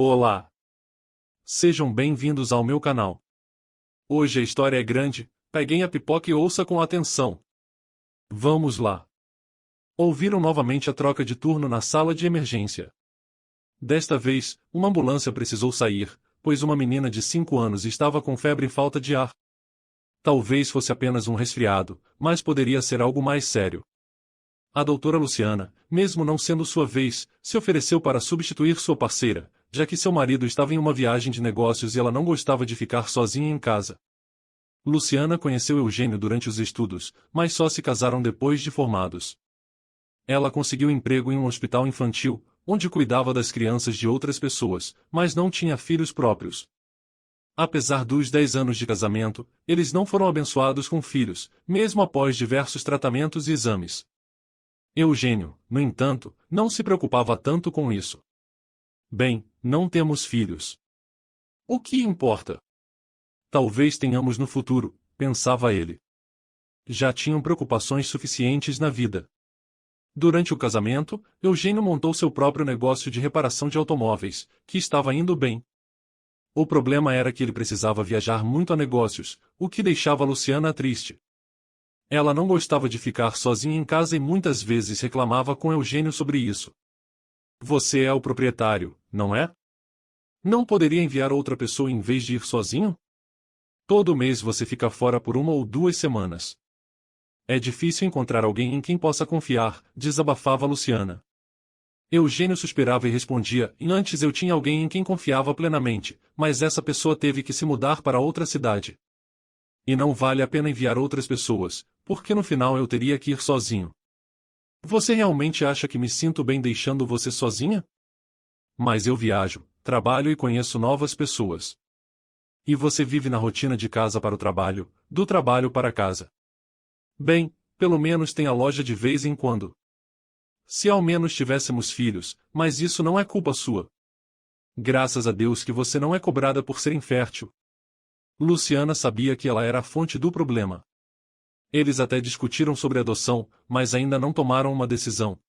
Olá! Sejam bem-vindos ao meu canal. Hoje a história é grande, peguem a pipoca e ouça com atenção. Vamos lá! Ouviram novamente a troca de turno na sala de emergência. Desta vez, uma ambulância precisou sair, pois uma menina de 5 anos estava com febre e falta de ar. Talvez fosse apenas um resfriado, mas poderia ser algo mais sério. A doutora Luciana, mesmo não sendo sua vez, se ofereceu para substituir sua parceira, já que seu marido estava em uma viagem de negócios e ela não gostava de ficar sozinha em casa. Luciana conheceu Eugênio durante os estudos, mas só se casaram depois de formados. Ela conseguiu emprego em um hospital infantil, onde cuidava das crianças de outras pessoas, mas não tinha filhos próprios. Apesar dos 10 anos de casamento, eles não foram abençoados com filhos, mesmo após diversos tratamentos e exames. Eugênio, no entanto, não se preocupava tanto com isso. Bem, não temos filhos. O que importa? Talvez tenhamos no futuro, pensava ele. Já tinham preocupações suficientes na vida. Durante o casamento, Eugênio montou seu próprio negócio de reparação de automóveis, que estava indo bem. O problema era que ele precisava viajar muito a negócios, o que deixava Luciana triste. Ela não gostava de ficar sozinha em casa e muitas vezes reclamava com Eugênio sobre isso. Você é o proprietário, não é? Não poderia enviar outra pessoa em vez de ir sozinho? Todo mês você fica fora por 1 ou 2 semanas. É difícil encontrar alguém em quem possa confiar, desabafava Luciana. Eugênio suspirava e respondia, antes eu tinha alguém em quem confiava plenamente, mas essa pessoa teve que se mudar para outra cidade. E não vale a pena enviar outras pessoas, porque no final eu teria que ir sozinho. Você realmente acha que me sinto bem deixando você sozinha? Mas eu viajo, trabalho e conheço novas pessoas. E você vive na rotina de casa para o trabalho, do trabalho para casa. Bem, pelo menos tem a loja de vez em quando. Se ao menos tivéssemos filhos, mas isso não é culpa sua. Graças a Deus que você não é cobrada por ser infértil. Luciana sabia que ela era a fonte do problema. Eles até discutiram sobre adoção, mas ainda não tomaram uma decisão.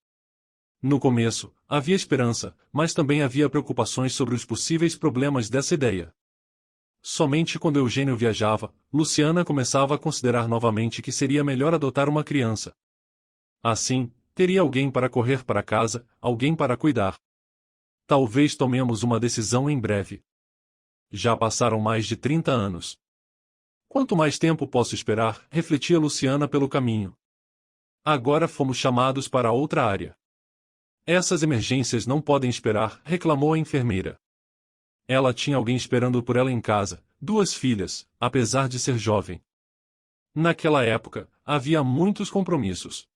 No começo, havia esperança, mas também havia preocupações sobre os possíveis problemas dessa ideia. Somente quando Eugênio viajava, Luciana começava a considerar novamente que seria melhor adotar uma criança. Assim, teria alguém para correr para casa, alguém para cuidar. Talvez tomemos uma decisão em breve. Já passaram mais de 30 anos. Quanto mais tempo posso esperar? Refletia Luciana pelo caminho. Agora fomos chamados para outra área. Essas emergências não podem esperar, reclamou a enfermeira. Ela tinha alguém esperando por ela em casa, 2 filhas, apesar de ser jovem. Naquela época, havia muitos compromissos.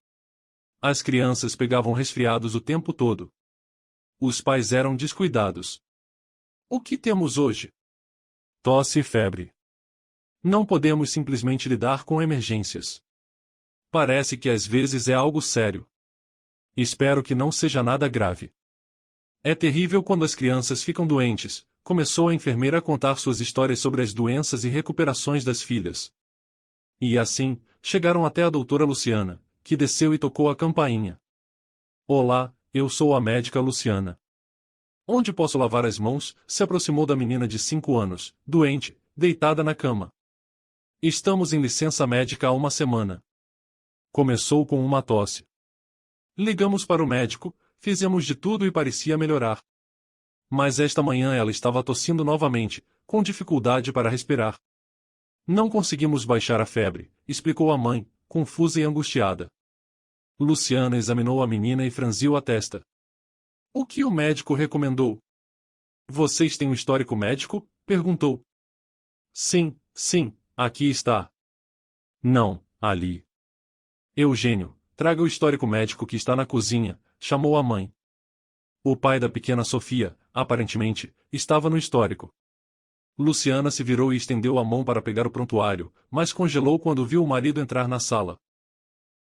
As crianças pegavam resfriados o tempo todo. Os pais eram descuidados. O que temos hoje? Tosse e febre. Não podemos simplesmente lidar com emergências. Parece que às vezes é algo sério. Espero que não seja nada grave. É terrível quando as crianças ficam doentes, começou a enfermeira a contar suas histórias sobre as doenças e recuperações das filhas. E assim, chegaram até a doutora Luciana, que desceu e tocou a campainha. Olá, eu sou a médica Luciana. Onde posso lavar as mãos? Se aproximou da menina de 5 anos, doente, deitada na cama. Estamos em licença médica há 1 semana. Começou com uma tosse. Ligamos para o médico, fizemos de tudo e parecia melhorar. Mas esta manhã ela estava tossindo novamente, com dificuldade para respirar. Não conseguimos baixar a febre, explicou a mãe, confusa e angustiada. Luciana examinou a menina e franziu a testa. O que o médico recomendou? Vocês têm um histórico médico? Perguntou. Sim, aqui está. Não, ali. Eugênio, traga o histórico médico que está na cozinha, chamou a mãe. O pai da pequena Sofia, aparentemente, estava no histórico. Luciana se virou e estendeu a mão para pegar o prontuário, mas congelou quando viu o marido entrar na sala.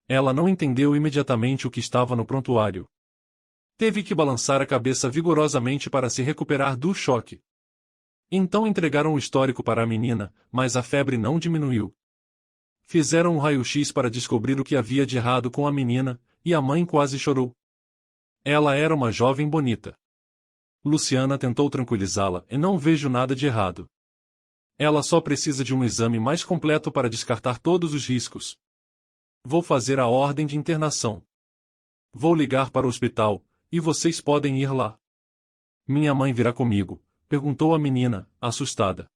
Ela não entendeu imediatamente o que estava no prontuário. Teve que balançar a cabeça vigorosamente para se recuperar do choque. Então entregaram o histórico para a menina, mas a febre não diminuiu. Fizeram um raio-x para descobrir o que havia de errado com a menina, e a mãe quase chorou. Ela era uma jovem bonita. Luciana tentou tranquilizá-la e não vejo nada de errado. Ela só precisa de um exame mais completo para descartar todos os riscos. Vou fazer a ordem de internação. Vou ligar para o hospital, e vocês podem ir lá. Minha mãe virá comigo? Perguntou a menina, assustada.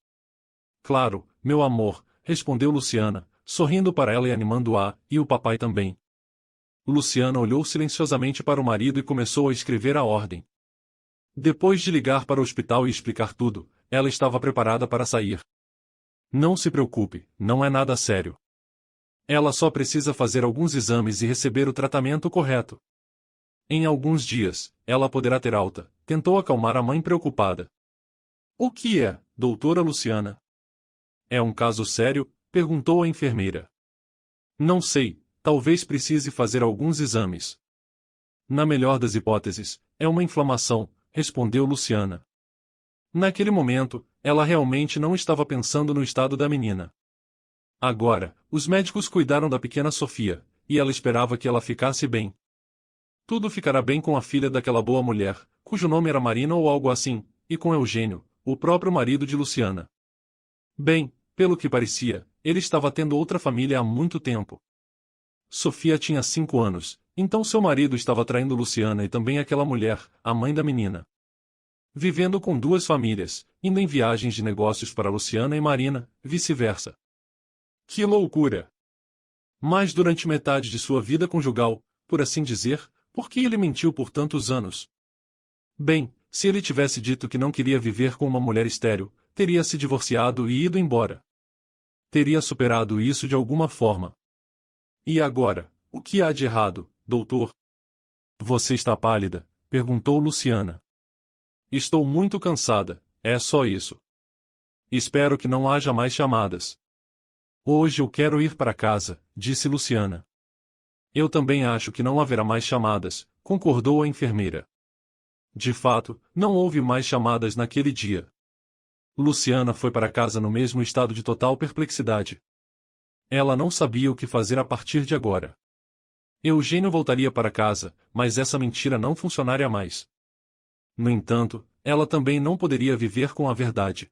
Claro, meu amor, respondeu Luciana, sorrindo para ela e animando-a, e o papai também. Luciana olhou silenciosamente para o marido e começou a escrever a ordem. Depois de ligar para o hospital e explicar tudo, ela estava preparada para sair. Não se preocupe, não é nada sério. Ela só precisa fazer alguns exames e receber o tratamento correto. Em alguns dias, ela poderá ter alta, tentou acalmar a mãe preocupada. O que é, doutora Luciana? É um caso sério? Perguntou a enfermeira. Não sei, talvez precise fazer alguns exames. Na melhor das hipóteses, é uma inflamação, respondeu Luciana. Naquele momento, ela realmente não estava pensando no estado da menina. Agora, os médicos cuidaram da pequena Sofia, e ela esperava que ela ficasse bem. Tudo ficará bem com a filha daquela boa mulher, cujo nome era Marina ou algo assim, e com Eugênio, o próprio marido de Luciana. Bem, pelo que parecia, ele estava tendo outra família há muito tempo. Sofia tinha 5 anos, então seu marido estava traindo Luciana e também aquela mulher, a mãe da menina. Vivendo com 2 famílias, indo em viagens de negócios para Luciana e Marina, vice-versa. Que loucura! Mas durante metade de sua vida conjugal, por assim dizer, por que ele mentiu por tantos anos? Bem, se ele tivesse dito que não queria viver com uma mulher estéril, teria se divorciado e ido embora. Teria superado isso de alguma forma. E agora, o que há de errado, doutor? Você está pálida? Perguntou Luciana. Estou muito cansada, é só isso. Espero que não haja mais chamadas. Hoje eu quero ir para casa, disse Luciana. Eu também acho que não haverá mais chamadas, concordou a enfermeira. De fato, não houve mais chamadas naquele dia. Luciana foi para casa no mesmo estado de total perplexidade. Ela não sabia o que fazer a partir de agora. Eugênio voltaria para casa, mas essa mentira não funcionaria mais. No entanto, ela também não poderia viver com a verdade.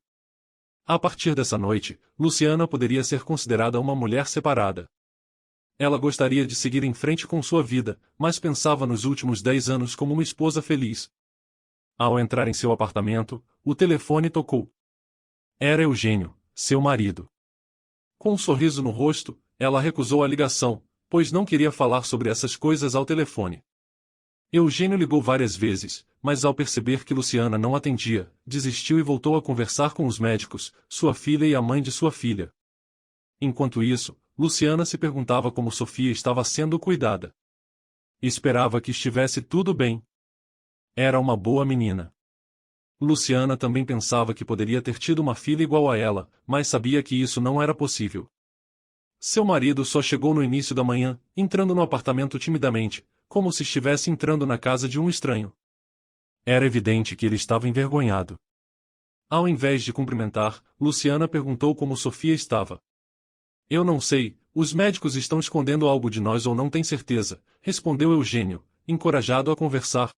A partir dessa noite, Luciana poderia ser considerada uma mulher separada. Ela gostaria de seguir em frente com sua vida, mas pensava nos últimos 10 anos como uma esposa feliz. Ao entrar em seu apartamento, o telefone tocou. Era Eugênio, seu marido. Com um sorriso no rosto, ela recusou a ligação, pois não queria falar sobre essas coisas ao telefone. Eugênio ligou várias vezes, mas ao perceber que Luciana não atendia, desistiu e voltou a conversar com os médicos, sua filha e a mãe de sua filha. Enquanto isso, Luciana se perguntava como Sofia estava sendo cuidada. Esperava que estivesse tudo bem. Era uma boa menina. Luciana também pensava que poderia ter tido uma filha igual a ela, mas sabia que isso não era possível. Seu marido só chegou no início da manhã, entrando no apartamento timidamente, como se estivesse entrando na casa de um estranho. Era evidente que ele estava envergonhado. Ao invés de cumprimentar, Luciana perguntou como Sofia estava. Eu não sei, os médicos estão escondendo algo de nós ou não têm certeza, respondeu Eugênio, encorajado a conversar.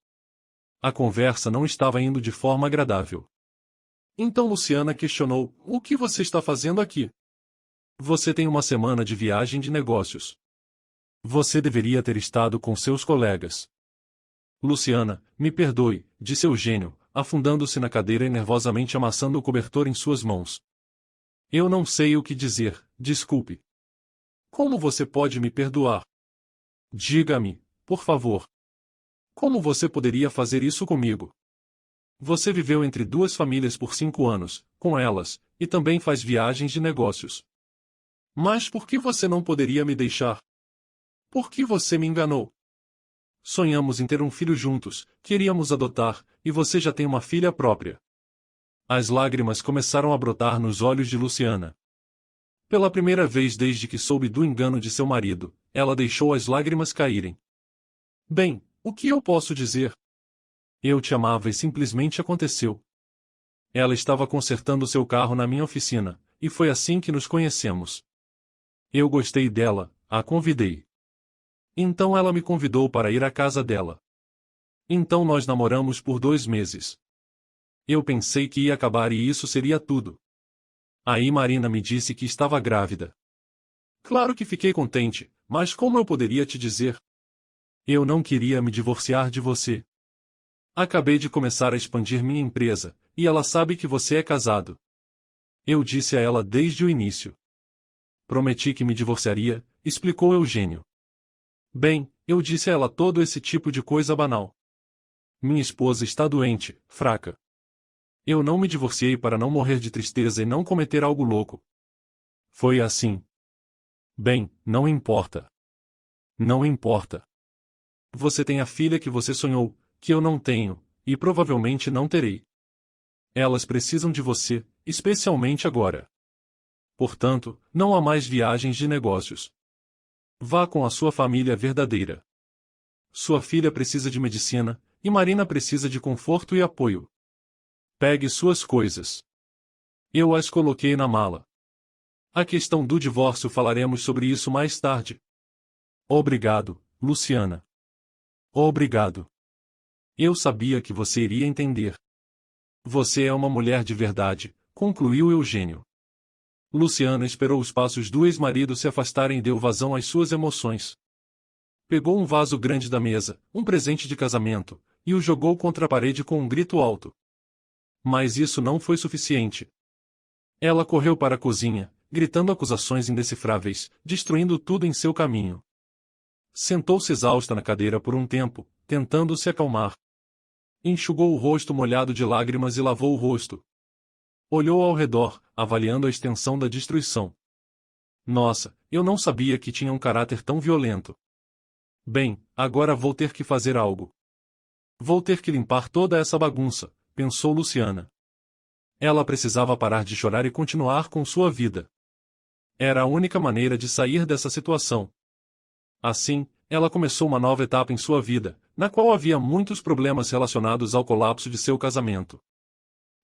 A conversa não estava indo de forma agradável. Então Luciana questionou, o que você está fazendo aqui? Você tem uma semana de viagem de negócios. Você deveria ter estado com seus colegas. Luciana, me perdoe, disse Eugênio, afundando-se na cadeira e nervosamente amassando o cobertor em suas mãos. Eu não sei o que dizer, desculpe. Como você pode me perdoar? Diga-me, por favor. Como você poderia fazer isso comigo? Você viveu entre 2 famílias por 5 anos, com elas, e também faz viagens de negócios. Mas por que você não poderia me deixar? Por que você me enganou? Sonhamos em ter um filho juntos, queríamos adotar, e você já tem uma filha própria. As lágrimas começaram a brotar nos olhos de Luciana. Pela primeira vez desde que soube do engano de seu marido, ela deixou as lágrimas caírem. Bem, o que eu posso dizer? Eu te amava e simplesmente aconteceu. Ela estava consertando seu carro na minha oficina, e foi assim que nos conhecemos. Eu gostei dela, a convidei. Então ela me convidou para ir à casa dela. Então nós namoramos por 2 meses. Eu pensei que ia acabar e isso seria tudo. Aí Marina me disse que estava grávida. Claro que fiquei contente, mas como eu poderia te dizer? Eu não queria me divorciar de você. Acabei de começar a expandir minha empresa, e ela sabe que você é casado. Eu disse a ela desde o início. Prometi que me divorciaria, explicou Eugênio. Bem, eu disse a ela todo esse tipo de coisa banal. Minha esposa está doente, fraca. Eu não me divorciei para não morrer de tristeza e não cometer algo louco. Foi assim. Bem, não importa. Não importa. Você tem a filha que você sonhou, que eu não tenho, e provavelmente não terei. Elas precisam de você, especialmente agora. Portanto, não há mais viagens de negócios. Vá com a sua família verdadeira. Sua filha precisa de medicina, e Marina precisa de conforto e apoio. Pegue suas coisas. Eu as coloquei na mala. A questão do divórcio falaremos sobre isso mais tarde. Obrigado, Luciana. Obrigado. Eu sabia que você iria entender. Você é uma mulher de verdade, concluiu Eugênio. Luciana esperou os passos do ex-marido se afastarem e deu vazão às suas emoções. Pegou um vaso grande da mesa, um presente de casamento, e o jogou contra a parede com um grito alto. Mas isso não foi suficiente. Ela correu para a cozinha, gritando acusações indecifráveis, destruindo tudo em seu caminho. Sentou-se exausta na cadeira por um tempo, tentando se acalmar. Enxugou o rosto molhado de lágrimas e lavou o rosto. Olhou ao redor, avaliando a extensão da destruição. Nossa, eu não sabia que tinha um caráter tão violento. Bem, agora vou ter que fazer algo. Vou ter que limpar toda essa bagunça, pensou Luciana. Ela precisava parar de chorar e continuar com sua vida. Era a única maneira de sair dessa situação. Assim, ela começou uma nova etapa em sua vida, na qual havia muitos problemas relacionados ao colapso de seu casamento.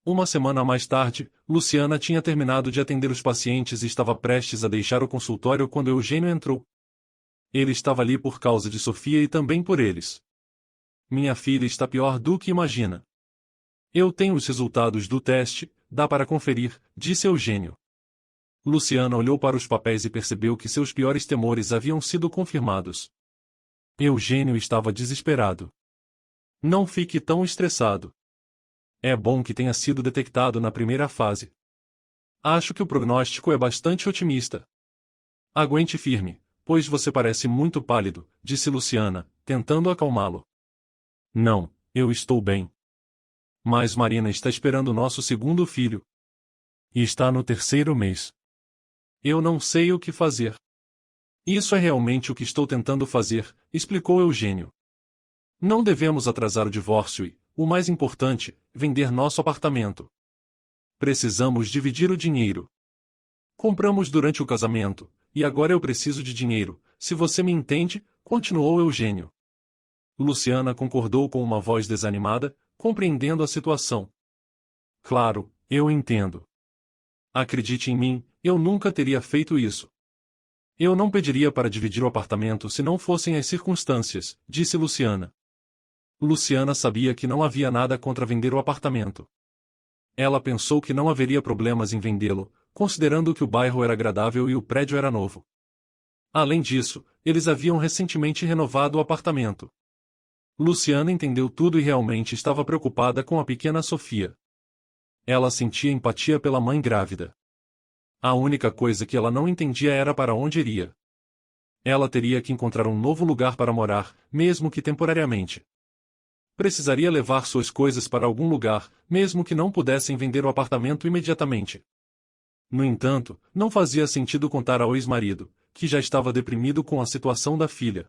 Uma semana mais tarde, Luciana tinha terminado de atender os pacientes e estava prestes a deixar o consultório quando Eugênio entrou. Ele estava ali por causa de Sofia e também por eles. Minha filha está pior do que imagina. Eu tenho os resultados do teste, dá para conferir, disse Eugênio. Luciana olhou para os papéis e percebeu que seus piores temores haviam sido confirmados. Eugênio estava desesperado. Não fique tão estressado. É bom que tenha sido detectado na primeira fase. Acho que o prognóstico é bastante otimista. Aguente firme, pois você parece muito pálido, disse Luciana, tentando acalmá-lo. Não, eu estou bem. Mas Marina está esperando nosso segundo filho. E está no 3º mês. Eu não sei o que fazer. Isso é realmente o que estou tentando fazer, explicou Eugênio. Não devemos atrasar o divórcio e, o mais importante, vender nosso apartamento. Precisamos dividir o dinheiro. Compramos durante o casamento, e agora eu preciso de dinheiro, se você me entende, continuou Eugênio. Luciana concordou com uma voz desanimada, compreendendo a situação. Claro, eu entendo. Acredite em mim, eu nunca teria feito isso. Eu não pediria para dividir o apartamento se não fossem as circunstâncias, disse Luciana. Luciana sabia que não havia nada contra vender o apartamento. Ela pensou que não haveria problemas em vendê-lo, considerando que o bairro era agradável e o prédio era novo. Além disso, eles haviam recentemente renovado o apartamento. Luciana entendeu tudo e realmente estava preocupada com a pequena Sofia. Ela sentia empatia pela mãe grávida. A única coisa que ela não entendia era para onde iria. Ela teria que encontrar um novo lugar para morar, mesmo que temporariamente. Precisaria levar suas coisas para algum lugar, mesmo que não pudessem vender o apartamento imediatamente. No entanto, não fazia sentido contar ao ex-marido, que já estava deprimido com a situação da filha.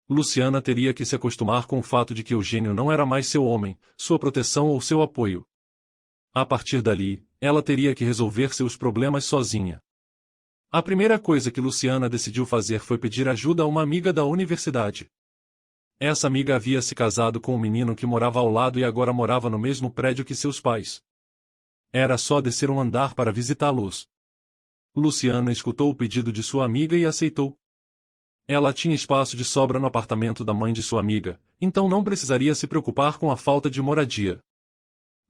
Luciana teria que se acostumar com o fato de que Eugênio não era mais seu homem, sua proteção ou seu apoio. A partir dali, ela teria que resolver seus problemas sozinha. A primeira coisa que Luciana decidiu fazer foi pedir ajuda a uma amiga da universidade. Essa amiga havia se casado com um menino que morava ao lado e agora morava no mesmo prédio que seus pais. Era só descer um andar para visitá-los. Luciana escutou o pedido de sua amiga e aceitou. Ela tinha espaço de sobra no apartamento da mãe de sua amiga, então não precisaria se preocupar com a falta de moradia.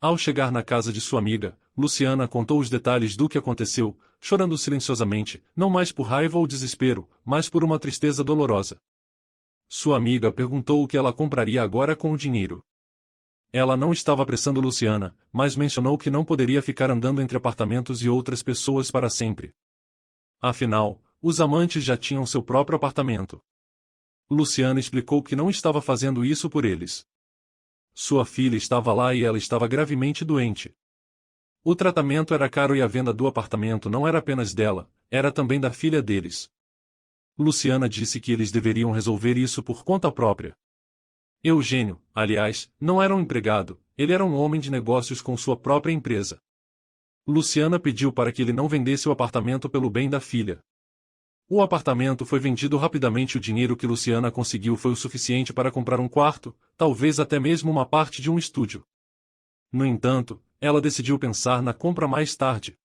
Ao chegar na casa de sua amiga, Luciana contou os detalhes do que aconteceu, chorando silenciosamente, não mais por raiva ou desespero, mas por uma tristeza dolorosa. Sua amiga perguntou o que ela compraria agora com o dinheiro. Ela não estava apressando Luciana, mas mencionou que não poderia ficar andando entre apartamentos e outras pessoas para sempre. Afinal, os amantes já tinham seu próprio apartamento. Luciana explicou que não estava fazendo isso por eles. Sua filha estava lá e ela estava gravemente doente. O tratamento era caro e a venda do apartamento não era apenas dela, era também da filha deles. Luciana disse que eles deveriam resolver isso por conta própria. Eugênio, aliás, não era um empregado, ele era um homem de negócios com sua própria empresa. Luciana pediu para que ele não vendesse o apartamento pelo bem da filha. O apartamento foi vendido rapidamente e o dinheiro que Luciana conseguiu foi o suficiente para comprar um quarto, talvez até mesmo uma parte de um estúdio. No entanto, ela decidiu pensar na compra mais tarde.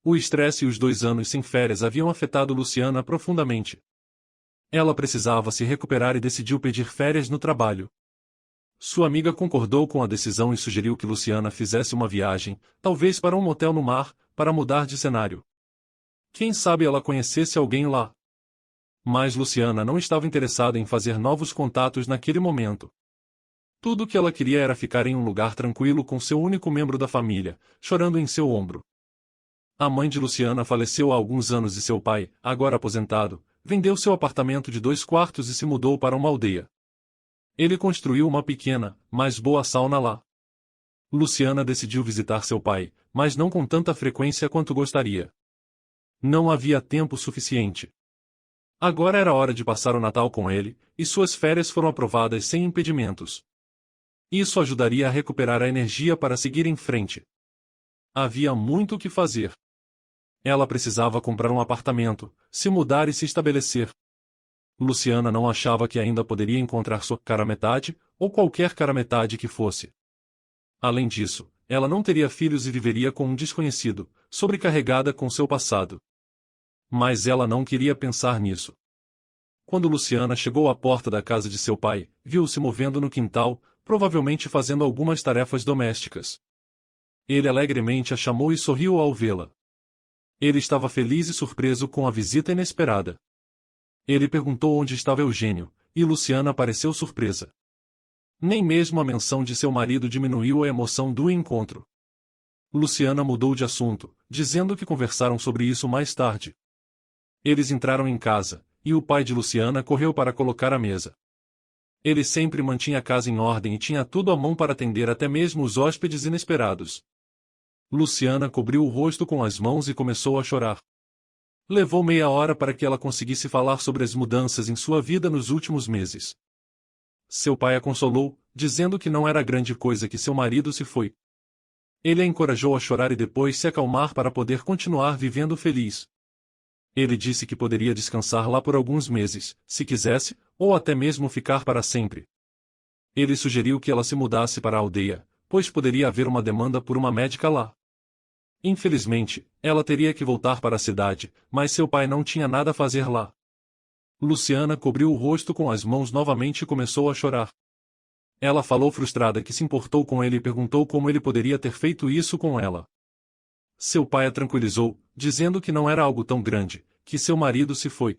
O estresse e os 2 anos sem férias haviam afetado Luciana profundamente. Ela precisava se recuperar e decidiu pedir férias no trabalho. Sua amiga concordou com a decisão e sugeriu que Luciana fizesse uma viagem, talvez para um motel no mar, para mudar de cenário. Quem sabe ela conhecesse alguém lá. Mas Luciana não estava interessada em fazer novos contatos naquele momento. Tudo o que ela queria era ficar em um lugar tranquilo com seu único membro da família, chorando em seu ombro. A mãe de Luciana faleceu há alguns anos e seu pai, agora aposentado, vendeu seu apartamento de 2 quartos e se mudou para uma aldeia. Ele construiu uma pequena, mas boa sauna lá. Luciana decidiu visitar seu pai, mas não com tanta frequência quanto gostaria. Não havia tempo suficiente. Agora era hora de passar o Natal com ele, e suas férias foram aprovadas sem impedimentos. Isso ajudaria a recuperar a energia para seguir em frente. Havia muito o que fazer. Ela precisava comprar um apartamento, se mudar e se estabelecer. Luciana não achava que ainda poderia encontrar sua cara-metade, ou qualquer cara-metade que fosse. Além disso, ela não teria filhos e viveria com um desconhecido, sobrecarregada com seu passado. Mas ela não queria pensar nisso. Quando Luciana chegou à porta da casa de seu pai, viu-se movendo no quintal, provavelmente fazendo algumas tarefas domésticas. Ele alegremente a chamou e sorriu ao vê-la. Ele estava feliz e surpreso com a visita inesperada. Ele perguntou onde estava Eugênio, e Luciana pareceu surpresa. Nem mesmo a menção de seu marido diminuiu a emoção do encontro. Luciana mudou de assunto, dizendo que conversaram sobre isso mais tarde. Eles entraram em casa, e o pai de Luciana correu para colocar a mesa. Ele sempre mantinha a casa em ordem e tinha tudo à mão para atender até mesmo os hóspedes inesperados. Luciana cobriu o rosto com as mãos e começou a chorar. Levou meia hora para que ela conseguisse falar sobre as mudanças em sua vida nos últimos meses. Seu pai a consolou, dizendo que não era grande coisa que seu marido se foi. Ele a encorajou a chorar e depois se acalmar para poder continuar vivendo feliz. Ele disse que poderia descansar lá por alguns meses, se quisesse, ou até mesmo ficar para sempre. Ele sugeriu que ela se mudasse para a aldeia, pois poderia haver uma demanda por uma médica lá. Infelizmente, ela teria que voltar para a cidade, mas seu pai não tinha nada a fazer lá. Luciana cobriu o rosto com as mãos novamente e começou a chorar. Ela falou frustrada que se importou com ele e perguntou como ele poderia ter feito isso com ela. Seu pai a tranquilizou, dizendo que não era algo tão grande, que seu marido se foi.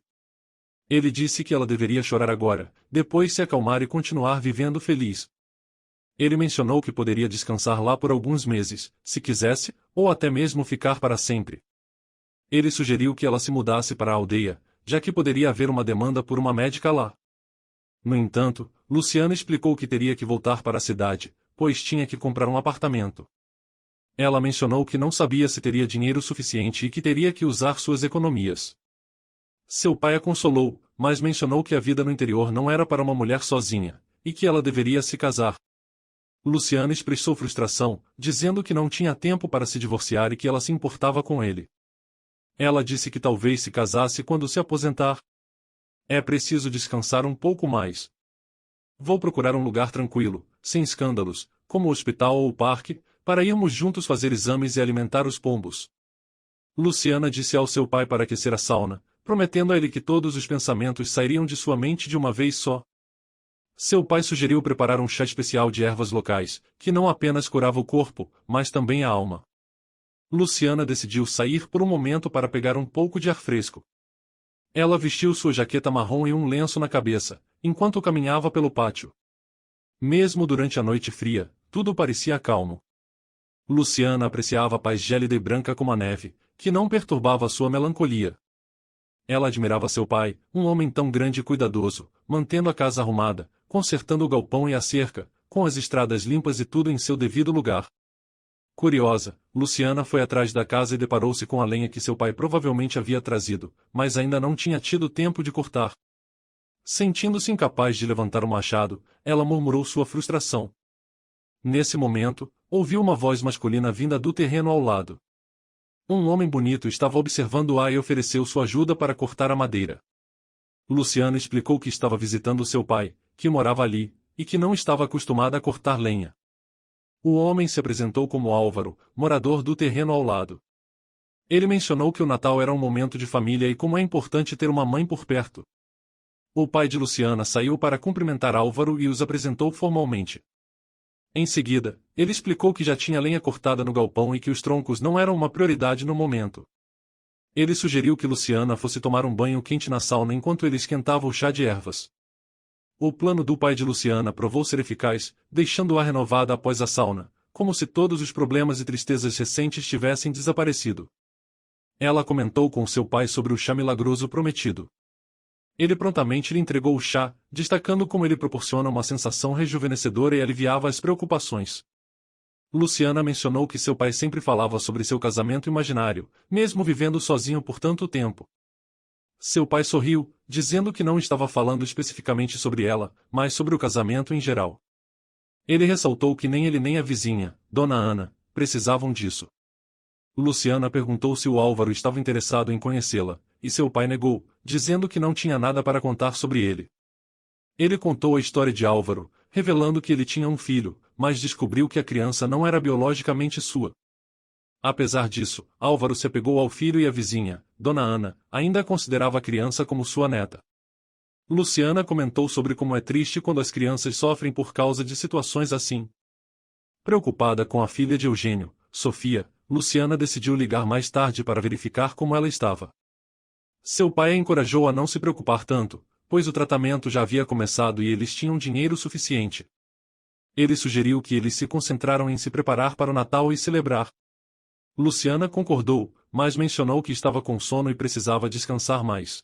Ele disse que ela deveria chorar agora, depois se acalmar e continuar vivendo feliz. Ele mencionou que poderia descansar lá por alguns meses, se quisesse, ou até mesmo ficar para sempre. Ele sugeriu que ela se mudasse para a aldeia, já que poderia haver uma demanda por uma médica lá. No entanto, Luciana explicou que teria que voltar para a cidade, pois tinha que comprar um apartamento. Ela mencionou que não sabia se teria dinheiro suficiente e que teria que usar suas economias. Seu pai a consolou, mas mencionou que a vida no interior não era para uma mulher sozinha, e que ela deveria se casar. Luciana expressou frustração, dizendo que não tinha tempo para se divorciar e que ela se importava com ele. Ela disse que talvez se casasse quando se aposentar. É preciso descansar um pouco mais. Vou procurar um lugar tranquilo, sem escândalos, como o hospital ou o parque, para irmos juntos fazer exames e alimentar os pombos. Luciana disse ao seu pai para aquecer a sauna, prometendo a ele que todos os pensamentos sairiam de sua mente de uma vez só. Seu pai sugeriu preparar um chá especial de ervas locais, que não apenas curava o corpo, mas também a alma. Luciana decidiu sair por um momento para pegar um pouco de ar fresco. Ela vestiu sua jaqueta marrom e um lenço na cabeça, enquanto caminhava pelo pátio. Mesmo durante a noite fria, tudo parecia calmo. Luciana apreciava a paz gélida e branca como a neve, que não perturbava sua melancolia. Ela admirava seu pai, um homem tão grande e cuidadoso, mantendo a casa arrumada, consertando o galpão e a cerca, com as estradas limpas e tudo em seu devido lugar. Curiosa, Luciana foi atrás da casa e deparou-se com a lenha que seu pai provavelmente havia trazido, mas ainda não tinha tido tempo de cortar. Sentindo-se incapaz de levantar o machado, ela murmurou sua frustração. Nesse momento, ouviu uma voz masculina vinda do terreno ao lado. Um homem bonito estava observando-a e ofereceu sua ajuda para cortar a madeira. Luciana explicou que estava visitando seu pai, que morava ali, e que não estava acostumada a cortar lenha. O homem se apresentou como Álvaro, morador do terreno ao lado. Ele mencionou que o Natal era um momento de família e como é importante ter uma mãe por perto. O pai de Luciana saiu para cumprimentar Álvaro e os apresentou formalmente. Em seguida, ele explicou que já tinha lenha cortada no galpão e que os troncos não eram uma prioridade no momento. Ele sugeriu que Luciana fosse tomar um banho quente na sauna enquanto ele esquentava o chá de ervas. O plano do pai de Luciana provou ser eficaz, deixando-a renovada após a sauna, como se todos os problemas e tristezas recentes tivessem desaparecido. Ela comentou com seu pai sobre o chá milagroso prometido. Ele prontamente lhe entregou o chá, destacando como ele proporciona uma sensação rejuvenescedora e aliviava as preocupações. Luciana mencionou que seu pai sempre falava sobre seu casamento imaginário, mesmo vivendo sozinho por tanto tempo. Seu pai sorriu, dizendo que não estava falando especificamente sobre ela, mas sobre o casamento em geral. Ele ressaltou que nem ele nem a vizinha, Dona Ana, precisavam disso. Luciana perguntou se o Álvaro estava interessado em conhecê-la, e seu pai negou, dizendo que não tinha nada para contar sobre ele. Ele contou a história de Álvaro, revelando que ele tinha um filho, mas descobriu que a criança não era biologicamente sua. Apesar disso, Álvaro se apegou ao filho e a vizinha, Dona Ana, ainda considerava a criança como sua neta. Luciana comentou sobre como é triste quando as crianças sofrem por causa de situações assim. Preocupada com a filha de Eugênio, Sofia, Luciana decidiu ligar mais tarde para verificar como ela estava. Seu pai a encorajou a não se preocupar tanto, pois o tratamento já havia começado e eles tinham dinheiro suficiente. Ele sugeriu que eles se concentraram em se preparar para o Natal e celebrar. Luciana concordou, mas mencionou que estava com sono e precisava descansar mais.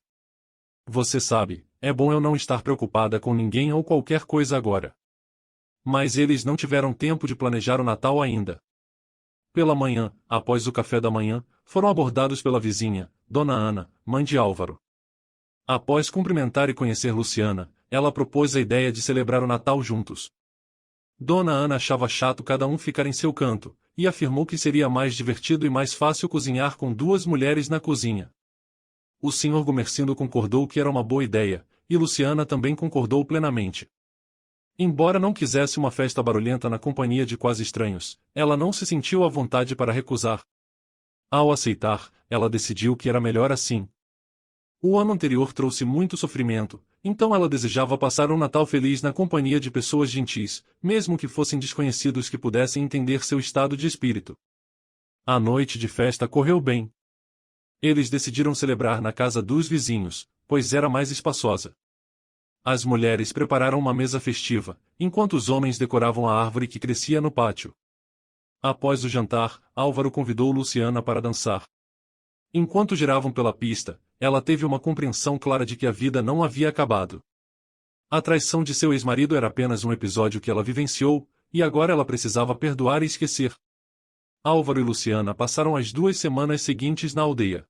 Você sabe, é bom eu não estar preocupada com ninguém ou qualquer coisa agora. Mas eles não tiveram tempo de planejar o Natal ainda. Pela manhã, após o café da manhã, foram abordados pela vizinha, Dona Ana, mãe de Álvaro. Após cumprimentar e conhecer Luciana, ela propôs a ideia de celebrar o Natal juntos. Dona Ana achava chato cada um ficar em seu canto, e afirmou que seria mais divertido e mais fácil cozinhar com duas mulheres na cozinha. O Sr. Gumercindo concordou que era uma boa ideia, e Luciana também concordou plenamente. Embora não quisesse uma festa barulhenta na companhia de quase estranhos, ela não se sentiu à vontade para recusar. Ao aceitar, ela decidiu que era melhor assim. O ano anterior trouxe muito sofrimento, então ela desejava passar um Natal feliz na companhia de pessoas gentis, mesmo que fossem desconhecidos que pudessem entender seu estado de espírito. A noite de festa correu bem. Eles decidiram celebrar na casa dos vizinhos, pois era mais espaçosa. As mulheres prepararam uma mesa festiva, enquanto os homens decoravam a árvore que crescia no pátio. Após o jantar, Álvaro convidou Luciana para dançar. Enquanto giravam pela pista, ela teve uma compreensão clara de que a vida não havia acabado. A traição de seu ex-marido era apenas um episódio que ela vivenciou, e agora ela precisava perdoar e esquecer. Álvaro e Luciana passaram as 2 semanas seguintes na aldeia.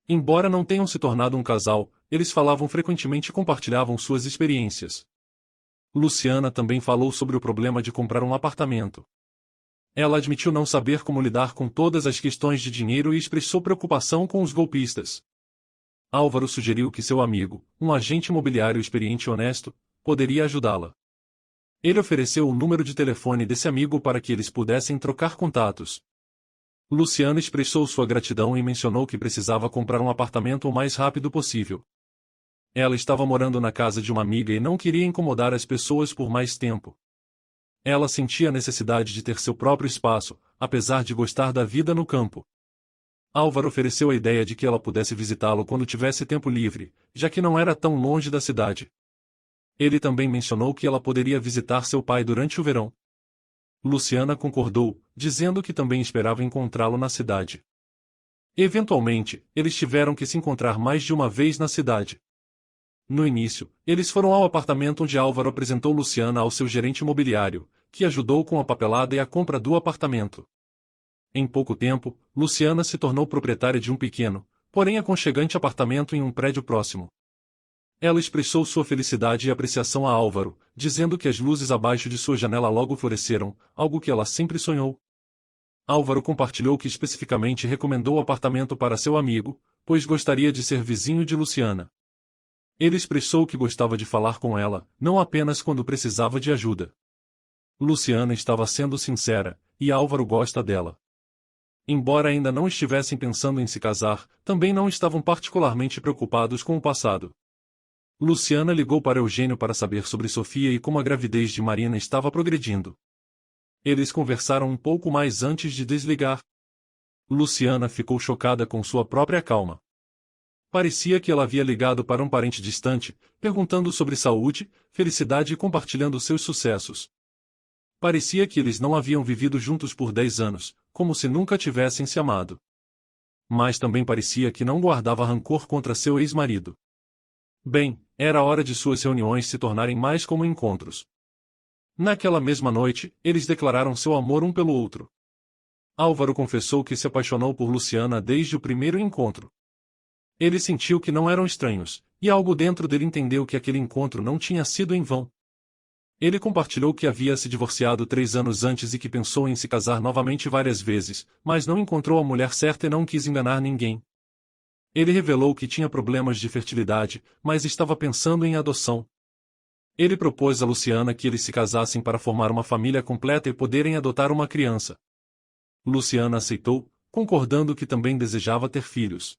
Embora não tenham se tornado um casal, eles falavam frequentemente e compartilhavam suas experiências. Luciana também falou sobre o problema de comprar um apartamento. Ela admitiu não saber como lidar com todas as questões de dinheiro e expressou preocupação com os golpistas. Álvaro sugeriu que seu amigo, um agente imobiliário experiente e honesto, poderia ajudá-la. Ele ofereceu o número de telefone desse amigo para que eles pudessem trocar contatos. Luciana expressou sua gratidão e mencionou que precisava comprar um apartamento o mais rápido possível. Ela estava morando na casa de uma amiga e não queria incomodar as pessoas por mais tempo. Ela sentia a necessidade de ter seu próprio espaço, apesar de gostar da vida no campo. Álvaro ofereceu a ideia de que ela pudesse visitá-lo quando tivesse tempo livre, já que não era tão longe da cidade. Ele também mencionou que ela poderia visitar seu pai durante o verão. Luciana concordou, dizendo que também esperava encontrá-lo na cidade. Eventualmente, eles tiveram que se encontrar mais de uma vez na cidade. No início, eles foram ao apartamento onde Álvaro apresentou Luciana ao seu gerente imobiliário, que ajudou com a papelada e a compra do apartamento. Em pouco tempo, Luciana se tornou proprietária de um pequeno, porém aconchegante apartamento em um prédio próximo. Ela expressou sua felicidade e apreciação a Álvaro, dizendo que as luzes abaixo de sua janela logo floresceram, algo que ela sempre sonhou. Álvaro compartilhou que especificamente recomendou o apartamento para seu amigo, pois gostaria de ser vizinho de Luciana. Ele expressou que gostava de falar com ela, não apenas quando precisava de ajuda. Luciana estava sendo sincera, e Álvaro gosta dela. Embora ainda não estivessem pensando em se casar, também não estavam particularmente preocupados com o passado. Luciana ligou para Eugênio para saber sobre Sofia e como a gravidez de Marina estava progredindo. Eles conversaram um pouco mais antes de desligar. Luciana ficou chocada com sua própria calma. Parecia que ela havia ligado para um parente distante, perguntando sobre saúde, felicidade e compartilhando seus sucessos. Parecia que eles não haviam vivido juntos por 10 anos, como se nunca tivessem se amado. Mas também parecia que não guardava rancor contra seu ex-marido. Bem, era hora de suas reuniões se tornarem mais como encontros. Naquela mesma noite, eles declararam seu amor um pelo outro. Álvaro confessou que se apaixonou por Luciana desde o primeiro encontro. Ele sentiu que não eram estranhos, e algo dentro dele entendeu que aquele encontro não tinha sido em vão. Ele compartilhou que havia se divorciado 3 anos antes e que pensou em se casar novamente várias vezes, mas não encontrou a mulher certa e não quis enganar ninguém. Ele revelou que tinha problemas de fertilidade, mas estava pensando em adoção. Ele propôs a Luciana que eles se casassem para formar uma família completa e poderem adotar uma criança. Luciana aceitou, concordando que também desejava ter filhos.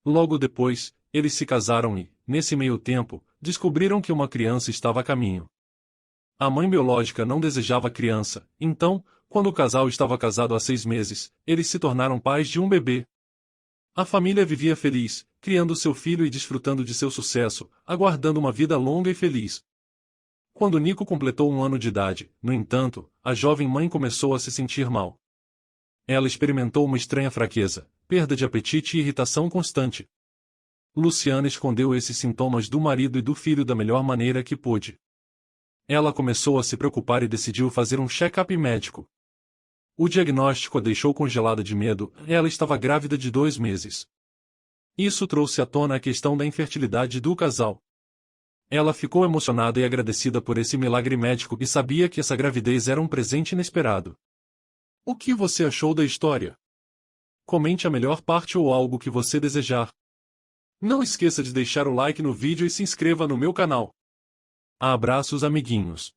Logo depois, eles se casaram e, nesse meio tempo, descobriram que uma criança estava a caminho. A mãe biológica não desejava a criança, então, quando o casal estava casado há 6 meses, eles se tornaram pais de um bebê. A família vivia feliz, criando seu filho e desfrutando de seu sucesso, aguardando uma vida longa e feliz. Quando Nico completou 1 ano de idade, no entanto, a jovem mãe começou a se sentir mal. Ela experimentou uma estranha fraqueza, perda de apetite e irritação constante. Luciana escondeu esses sintomas do marido e do filho da melhor maneira que pôde. Ela começou a se preocupar e decidiu fazer um check-up médico. O diagnóstico a deixou congelada de medo, ela estava grávida de 2 meses. Isso trouxe à tona a questão da infertilidade do casal. Ela ficou emocionada e agradecida por esse milagre médico e sabia que essa gravidez era um presente inesperado. O que você achou da história? Comente a melhor parte ou algo que você desejar. Não esqueça de deixar o like no vídeo e se inscreva no meu canal. Abraços, amiguinhos.